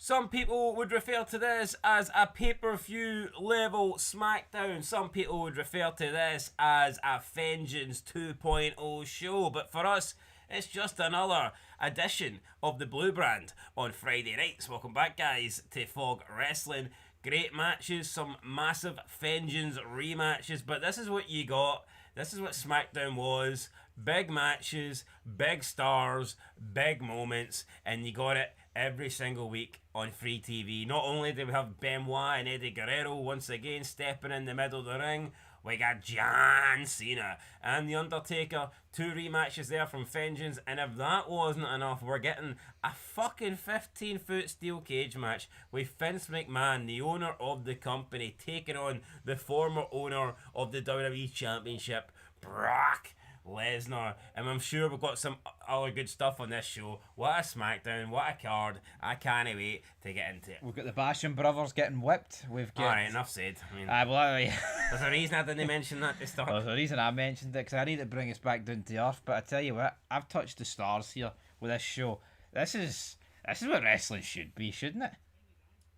Some people would refer to this as a pay-per-view level SmackDown. Some people would refer to this as a Vengeance 2.0 show. But for us, it's just another edition of the Blue Brand on Friday nights. Welcome back, guys, to Fog Wrestling. Great matches, some massive Vengeance rematches. But this is what you got. This is what SmackDown was. Big matches, big stars, big moments. And you got it every single week on free TV. Not only do we have Benoit and Eddie Guerrero once again stepping in the middle of the ring, we got John Cena and The Undertaker. 2 rematches there from Vengeance. And if that wasn't enough, we're getting a fucking 15-foot steel cage match with Vince McMahon, the owner of the company, taking on the former owner of the WWE Championship, Brock Lesnar. And I'm sure we've got some other good stuff on this show. What a SmackDown, what a card. I can't wait to get into it. We've got the Basham brothers getting whipped. We've got... Alright, enough said. I mean, there's a reason I didn't mention that to start. There's a reason I mentioned it, because I need to bring us back down to earth. But I tell you what, I've touched the stars here with this show. This is what wrestling should be, shouldn't it?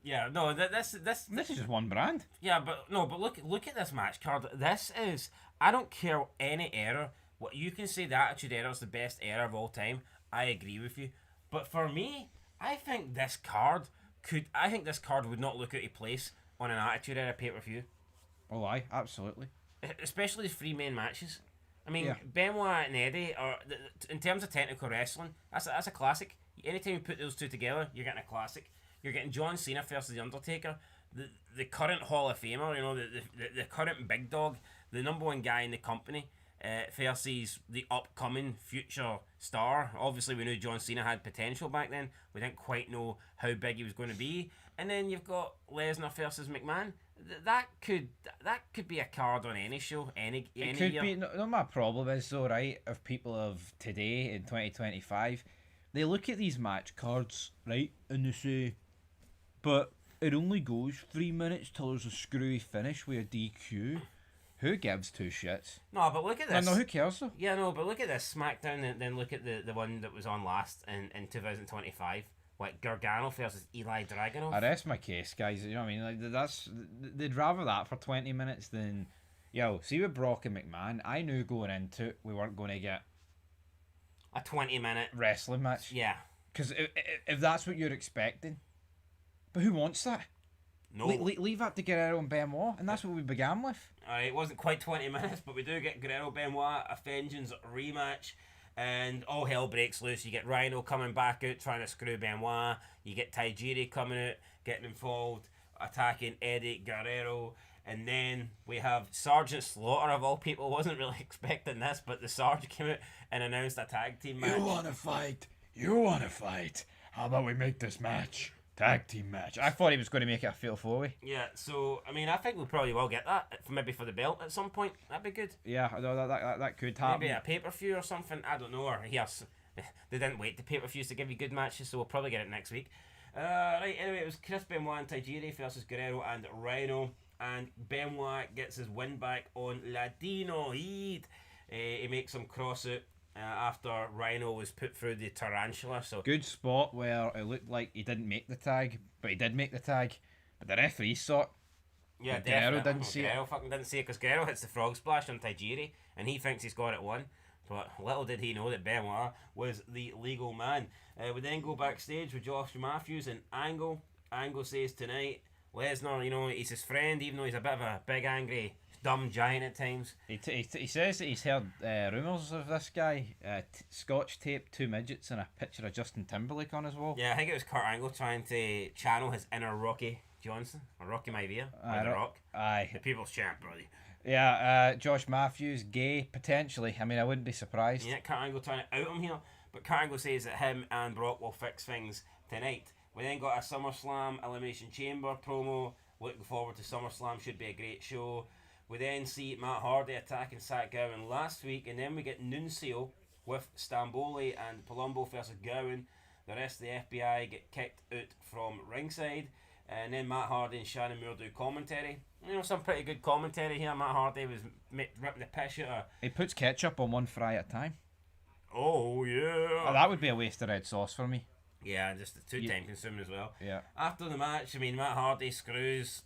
Yeah, no, this is just one brand. Yeah, but look at this match card. This is, I don't care any era. What you can say, the Attitude Era is the best era of all time. I agree with you. But for me, I think this card would not look out of place on an Attitude Era pay-per-view. Oh, aye, absolutely. Especially the 3 main matches. I mean, yeah. Benoit and Eddie are, in terms of technical wrestling, that's a classic. Anytime you put those 2 together, you're getting a classic. You're getting John Cena versus The Undertaker, the current Hall of Famer, you know, the current big dog, the number 1 guy in the company. Versus the upcoming future star. Obviously, we knew John Cena had potential back then. We didn't quite know how big he was going to be. And then you've got Lesnar versus McMahon. That could be a card on any show, any it could year. Be. No, my problem is though, right? Of people of today in 2025, they look at these match cards, right, and they say, but it only goes 3 minutes till there's a screwy finish with a DQ. Who gives 2 shits? No, but look at this. No, who cares though? Yeah, no, but look at this SmackDown, and then look at the one that was on last in 2025. Like Gargano versus Eli Dragunov. I rest my case, guys. You know what I mean? Like they'd rather that for 20 minutes than, see with Brock and McMahon. I knew going into it we weren't going to get a 20-minute wrestling match. Yeah. Because if that's what you're expecting, but who wants that? No. Leave that to Guerrero and Benoit, and that's what we began with. Alright, it wasn't quite 20 minutes, but we do get Guerrero Benoit, a Vengeance rematch, and all hell breaks loose. You get Rhino coming back out trying to screw Benoit. You get Tajiri coming out, getting involved, attacking Eddie Guerrero. And then we have Sergeant Slaughter, of all people. Wasn't really expecting this, but the Sergeant came out and announced a tag team match. You want to fight? How about we make this match? Tag team match. I thought he was going to make it a fatal 4-way. Yeah, so, I mean, I think we probably will get that, maybe for the belt at some point. That'd be good. Yeah, that could happen. Maybe a pay-per-view or something, I don't know. Or yes, they didn't wait the pay-per-views to give you good matches, so we'll probably get it next week. Right, anyway, it was Chris Benoit and Tajiri versus Guerrero and Rhino. And Benoit gets his win back on Ladino Heat. He makes some cross out after Rhino was put through the tarantula. So good spot where it looked like he didn't make the tag, but he did make the tag. But the referee saw it. Yeah, Guerrero didn't see Guerrero fucking didn't see it, because Guerrero hits the frog splash on Tajiri and he thinks he's got it won. But little did he know that Benoit was the legal man. We then go backstage with Josh Matthews and Angle. Angle says tonight, Lesnar, he's his friend, even though he's a bit of a big, angry, dumb giant at times. He says that he's heard rumours of this guy, scotch tape, 2 midgets, and a picture of Justin Timberlake on his wall. Yeah, I think it was Kurt Angle trying to channel his inner Rocky Johnson, or Rocky Maivia, or The Rock. Aye. The people's champ, brother. Yeah, Josh Matthews, gay, potentially. I mean, I wouldn't be surprised. Yeah, Kurt Angle trying to out him here, but Kurt Angle says that him and Brock will fix things tonight. We then got a SummerSlam Elimination Chamber promo. Looking forward to SummerSlam, should be a great show. We then see Matt Hardy attacking Zach Gowen last week, and then we get Nuncio with Stamboli and Palumbo versus Gowen. The rest of the FBI get kicked out from ringside, and then Matt Hardy and Shannon Moore do commentary. Some pretty good commentary here. Matt Hardy was ripping the piss out of... He puts ketchup on one fry at a time. Oh, yeah. That would be a waste of red sauce for me. Yeah, just too time consuming as well. Yeah. After the match, I mean, Matt Hardy screws.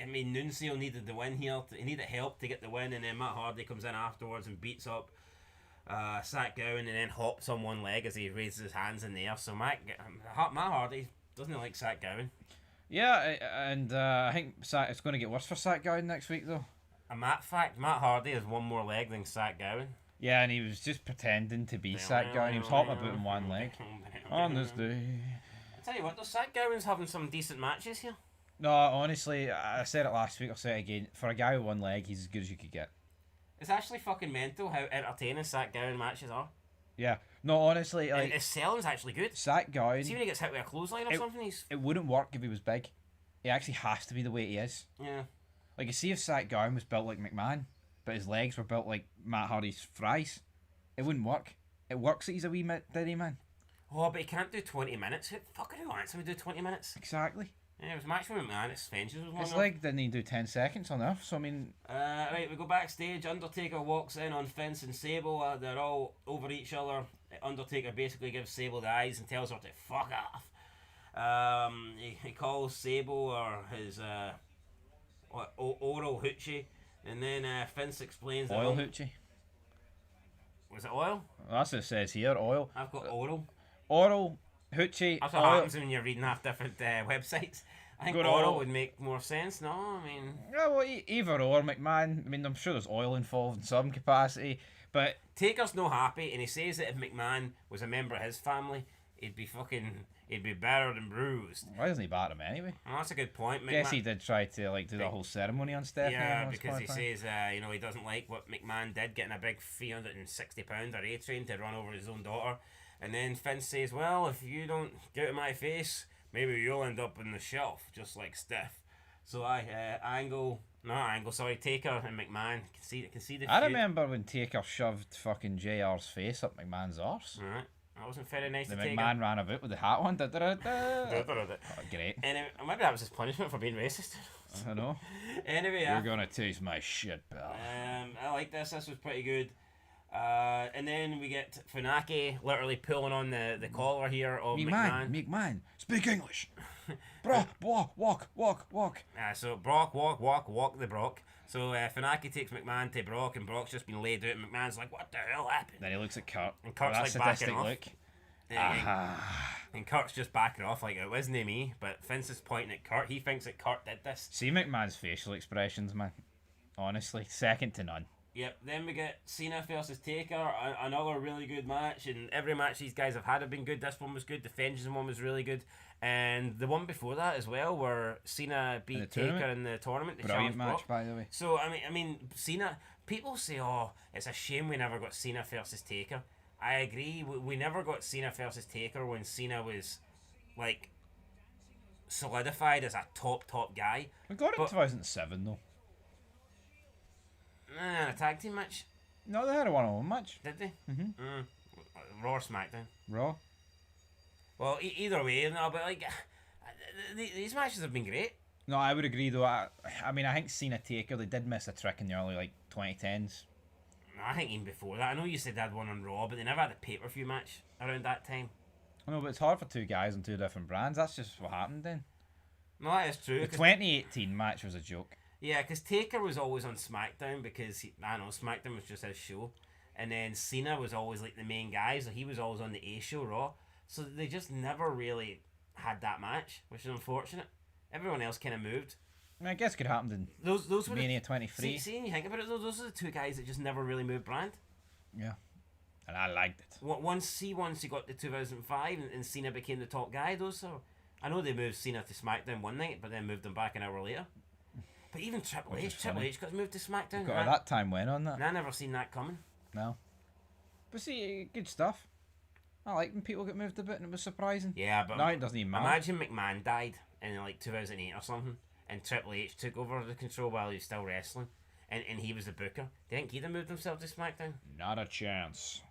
I mean, Nunzio needed the win here. He needed help to get the win, and then Matt Hardy comes in afterwards and beats up Sat Gowen and then hops on one leg as he raises his hands in the air. So Matt Hardy doesn't like Sat Gowen. Yeah, and I think it's going to get worse for Sat Gowen next week, though. Matt Hardy has one more leg than Sat Gowen. Yeah, and he was just pretending to be Sat Gowen. He was hopping about in one leg. On this day. I tell you what, though, Sat Gowen's having some decent matches here. No, honestly, I said it last week, I'll say it again. For a guy with one leg, he's as good as you could get. It's actually fucking mental how entertaining Sat Gowen matches are. Yeah. No, honestly, like... And his selling's actually good. Sat Gowen... See when he gets hit with a clothesline or something, It wouldn't work if he was big. He actually has to be the way he is. Yeah. Like, you see if Sat Gowen was built like McMahon, but his legs were built like Matt Hardy's fries, it wouldn't work. It works that he's a wee ditty man. Oh, but he can't do 20 minutes. Who wants him to do 20 minutes? Exactly. Yeah, it was a match with McMahon. His Vengeance was long His enough. leg didn't even do 10 seconds on Earth, so I mean... Right, we go backstage. Undertaker walks in on Vince and Sable. They're all over each other. Undertaker basically gives Sable the eyes and tells her to fuck off. He calls Sable or his oral hoochie, and then Vince explains that... Oil hoochie. Was it oil? Well, that's what it says here, oil. I've got oral. Oral, hoochie, That's what oil. happens when you're reading off different websites. I think Good oral oil. would make more sense. No, I mean... Yeah, well, either or, McMahon. I mean, I'm sure there's oil involved in some capacity, but... Taker's no happy, and he says that if McMahon was a member of his family, he'd be battered and bruised. Why doesn't he bat him anyway? Well, that's a good point. Guess he did try to do the whole ceremony on Stephanie. Yeah, because he says he doesn't like what McMahon did, getting a big £360 or A-train to run over his own daughter. And then Vince says, well, if you don't get out of my face, maybe you'll end up on the shelf, just like Steph. So Taker and McMahon can see the I feud. remember when Taker shoved fucking JR's face up McMahon's arse. Alright. That wasn't very nice The to Taker. McMahon ran about with the hat on. Oh, great. And maybe that was his punishment for being racist. I know. Anyway, You're gonna taste my shit, pal. I like this. This was pretty good. And then we get Funaki literally pulling on the collar here of McMahon. McMahon, speak English. Brock, walk. So Brock, walk the Brock. So Funaki takes McMahon to Brock, and Brock's just been laid out, and McMahon's like, what the hell happened? Then he looks at Kurt. And Kurt's that like sadistic backing off. look. And Kurt's just backing off like it wasn't me, but Vince is pointing at Kurt. He thinks that Kurt did this. See McMahon's facial expressions, man. Honestly, second to none. Yep, then we get Cena versus Taker, another really good match, and every match these guys have had have been good. This one was good, the Vengeance one was really good, and the one before that as well, where Cena beat Taker in the tournament. Brilliant match, by the way. So, I mean, Cena, people say, oh, it's a shame we never got Cena versus Taker. I agree, we never got Cena versus Taker when Cena was, like, solidified as a top guy. We got it in 2007, though. A tag team match? No, they had a one-on-one match. Did they? Mm-hmm. Raw or SmackDown? Raw. Well, either way, no, but like, these matches have been great. No, I would agree though. I mean, I think Cena Taker, they did miss a trick in the early 2010s. I think even before that. I know you said they had one on Raw, but they never had a pay-per-view match around that time. I know, but it's hard for two guys on two different brands. That's just what happened then. No, that is true. The 2018 match was a joke. Yeah, because Taker was always on SmackDown because, SmackDown was just his show. And then Cena was always like the main guy, so he was always on the A show, Raw. So they just never really had that match, which is unfortunate. Everyone else kind of moved. I mean, I guess it could happen in those were Mania 23. See, when you think about it, those are the two guys that just never really moved brand. Yeah. And I liked it. Once he got to 2005 and Cena became the top guy, I know they moved Cena to SmackDown one night, but then moved him back an hour later. But even Triple H got moved to SmackDown. That time went on that. And I never seen that coming. No. But see, good stuff. I like when people get moved a bit and it was surprising. Yeah, but now it doesn't even matter. Imagine McMahon died in 2008 or something, and Triple H took over the control while he was still wrestling, and he was the booker. Do you think he'd have moved himself to SmackDown? Not a chance.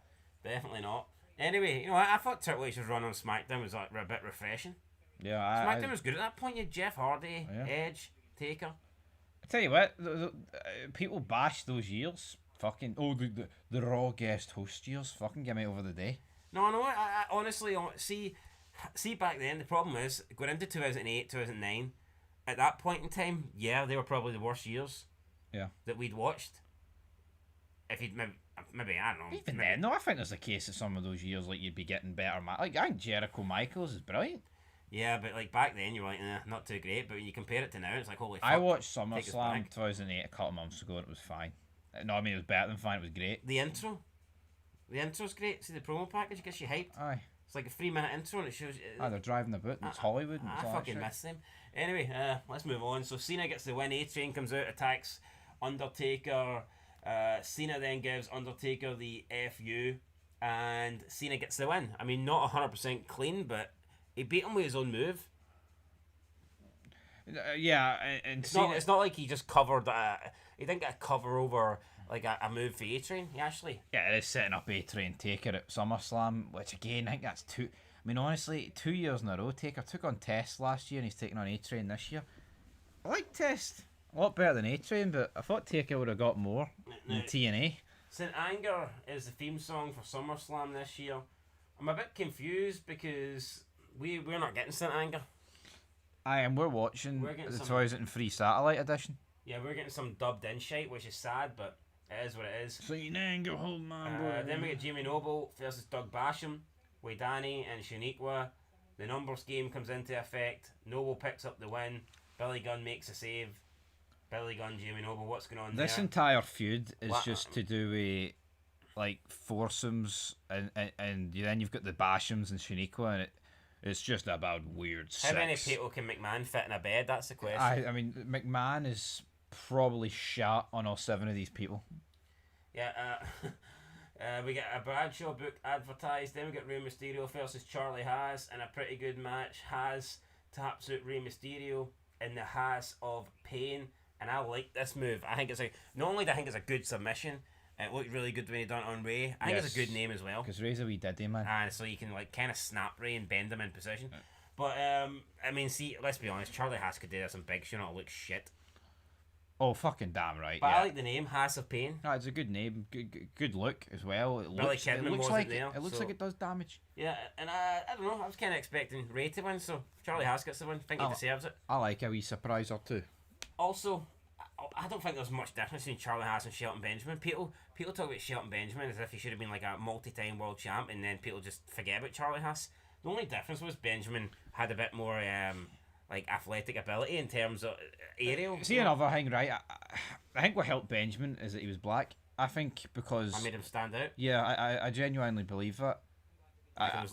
Definitely not. Anyway, I thought Triple H's run on SmackDown was a bit refreshing. Yeah, SmackDown was good at that point. You had Jeff Hardy, Edge, Taker. I tell you what, people bash those years. Fucking the Raw guest host years. Fucking get me over the day. No, I honestly see. See, back then, the problem is, going into 2008, 2009, at that point in time, yeah, they were probably the worst years that we'd watched. If you'd maybe I don't know. Even maybe, then, no, I think there's a case of some of those years like you'd be getting better. Like I think Jericho Michaels is brilliant. Yeah, but like back then, you were like, not too great. But when you compare it to now, it's like, holy fuck. I watched SummerSlam 2008 a couple of months ago and it was fine. No, I mean, it was better than fine, it was great. The intro's great. See the promo package, it gets you hyped. Aye. It's like a 3-minute intro and it shows you. They're driving the boot and it's Hollywood. And I fucking miss them. Anyway, let's move on. So Cena gets the win. A-Train comes out, attacks Undertaker. Cena then gives Undertaker the FU, and Cena gets the win. I mean, not 100% clean, but he beat him with his own move. Yeah, and It's not like he just covered. He didn't get a cover over like a move for A-Train. He actually. Yeah, it is setting up A-Train Taker at SummerSlam, which again I think that's two. I mean, honestly, 2 years in a row. Taker took on Test last year, and he's taking on A-Train this year. I like Test a lot better than A-Train, but I thought Taker would have got more in TNA. St. Anger is the theme song for SummerSlam this year. I'm a bit confused because we're not getting St. Anger. We're watching the 2003 Satellite Edition. Yeah, we're getting some dubbed in shite, which is sad, but it is what it is. St. Anger, hold man. Then we get Jamie Noble versus Doug Basham, with Danny and Shaniqua. The numbers game comes into effect. Noble picks up the win. Billy Gunn makes a save. Billy Gunn, Jamie Noble, what's going on this there? entire feud is just to do with like foursomes and then you've got the Bashams and Shaniqua and it's just about weird sex. How many people can McMahon fit in a bed? That's the question. I mean, McMahon is probably shot on all 7 of these people. Yeah, we get a Bradshaw book advertised. Then we get Rey Mysterio versus Charlie Haas in a pretty good match. Haas taps out Rey Mysterio in the Haas of Pain. And I like this move. I think not only do I think it's a good submission, it looked really good when he done it on Ray. I think it's a good name as well. Because Ray's a wee diddy, man. And so you can like kind of snap Ray and bend him in position. Yeah. But I mean, see, let's be honest, Charlie Haas could do this in Big Show and it'll look shit. Oh, fucking damn right. But yeah. I like the name, Haas of Pain. No, it's a good name, good look as well. It looks like it does damage. Yeah, and I don't know, I was kind of expecting Ray to win, so if Charlie Haas gets the win, I think he deserves it. I like a wee surprise or two. Also, I don't think there's much difference between Charlie Haas and Shelton Benjamin. People talk about Shelton Benjamin as if he should have been like a multi-time world champ, and then people just forget about Charlie Haas. The only difference was Benjamin had a bit more like athletic ability in terms of aerial. See, another thing, right? I think what helped Benjamin is that he was black. I think because I made him stand out. Yeah, I genuinely believe that. I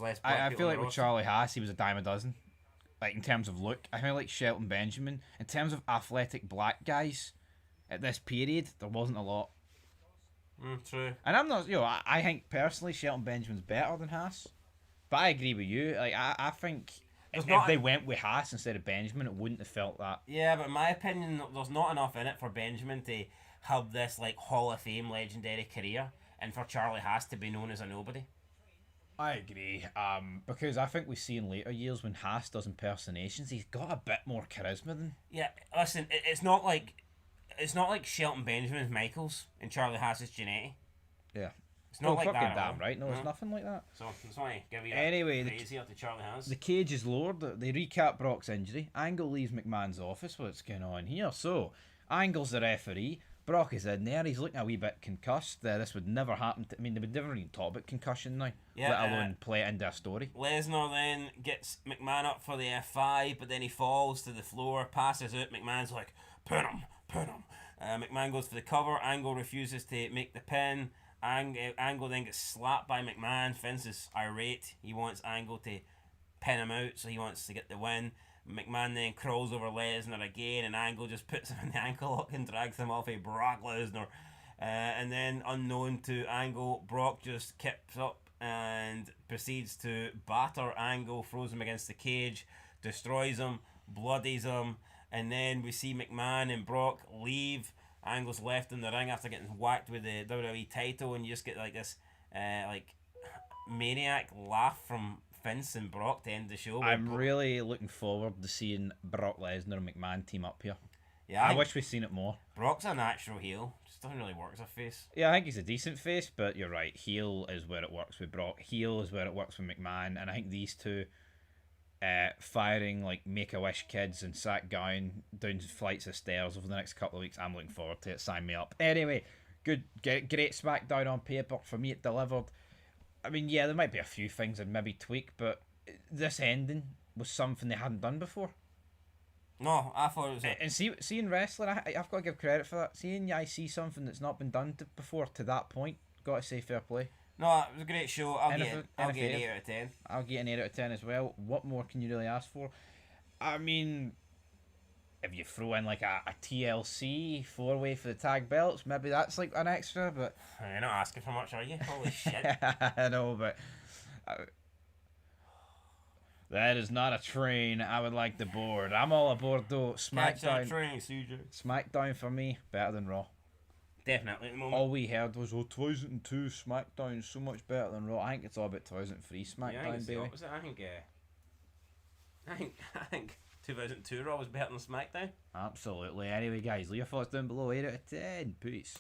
feel like with Charlie Haas, he was a dime a dozen. Like in terms of look, I feel like Shelton Benjamin, in terms of athletic black guys, at this period, there wasn't a lot. True. And I'm not, I think personally Shelton Benjamin's better than Haas. But I agree with you. Like I think if they went with Haas instead of Benjamin, it wouldn't have felt that. Yeah, but in my opinion, there's not enough in it for Benjamin to have this like Hall of Fame legendary career, and for Charlie Haas to be known as a nobody. I agree. Because I think we see in later years when Haas does impersonations, he's got a bit more charisma than. Yeah, listen, it's not like Shelton Benjamin's Michaels and Charlie Haas is Jannetty. Yeah. It's not like that. Damn right. No, it's nothing like that. So it's funny. Anyway, easier to Charlie Haas. The cage is lowered. They recap Brock's injury. Angle leaves McMahon's office. What's going on here? So Angle's the referee. Brock is in there. He's looking a wee bit concussed. This would never happen. They would never even talk about concussion now, let alone play it into a story. Lesnar then gets McMahon up for the F5, but then he falls to the floor, passes out. McMahon's like, pin him. McMahon goes for the cover. Angle refuses to make the pin. Angle then gets slapped by McMahon. Vince is irate. He wants Angle to pin him out, so he wants to get the win. McMahon then crawls over Lesnar again, and Angle just puts him in the ankle lock and drags him off of Brock Lesnar. And then, unknown to Angle, Brock just kips up and proceeds to batter Angle, throws him against the cage, destroys him, bloodies him, and then we see McMahon and Brock leave. Angle's left in the ring after getting whacked with the WWE title, and you just get like this maniac laugh from Vince and Brock to end the show. I'm really looking forward to seeing Brock Lesnar and McMahon team up here. Yeah, I wish we'd seen it more. Brock's a natural heel. Just doesn't really work as a face. Yeah, I think he's a decent face, but you're right. Heel is where it works with Brock. Heel is where it works with McMahon, and I think these two firing like Make-A-Wish kids and sat down flights of stairs over the next couple of weeks. I'm looking forward to it. Sign me up. Anyway, great SmackDown on paper. For me, it delivered. I mean, yeah, there might be a few things I'd maybe tweak, but this ending was something they hadn't done before. No, I thought it was. And seeing wrestling, I've got to give credit for that. Seeing I see something that's not been done before to that point, got to say fair play. No, it was a great show. I'll get an 8 out of 10. I'll get an 8 out of 10 as well. What more can you really ask for? I mean, if you throw in like a TLC 4-way for the tag belts, maybe that's like an extra, but... You're not asking for much, are you? Holy shit. I know, but... that is not a train I would like to board. I'm all aboard though. Catch that train, CJ. SmackDown for me, better than Raw. Definitely at the moment. All we heard was, 2002 SmackDown is so much better than Raw. I think it's all about 2003 SmackDown, baby. I think 2002 Raw was better than SmackDown. Absolutely. Anyway, guys, leave your thoughts down below. 8 out of 10. Peace.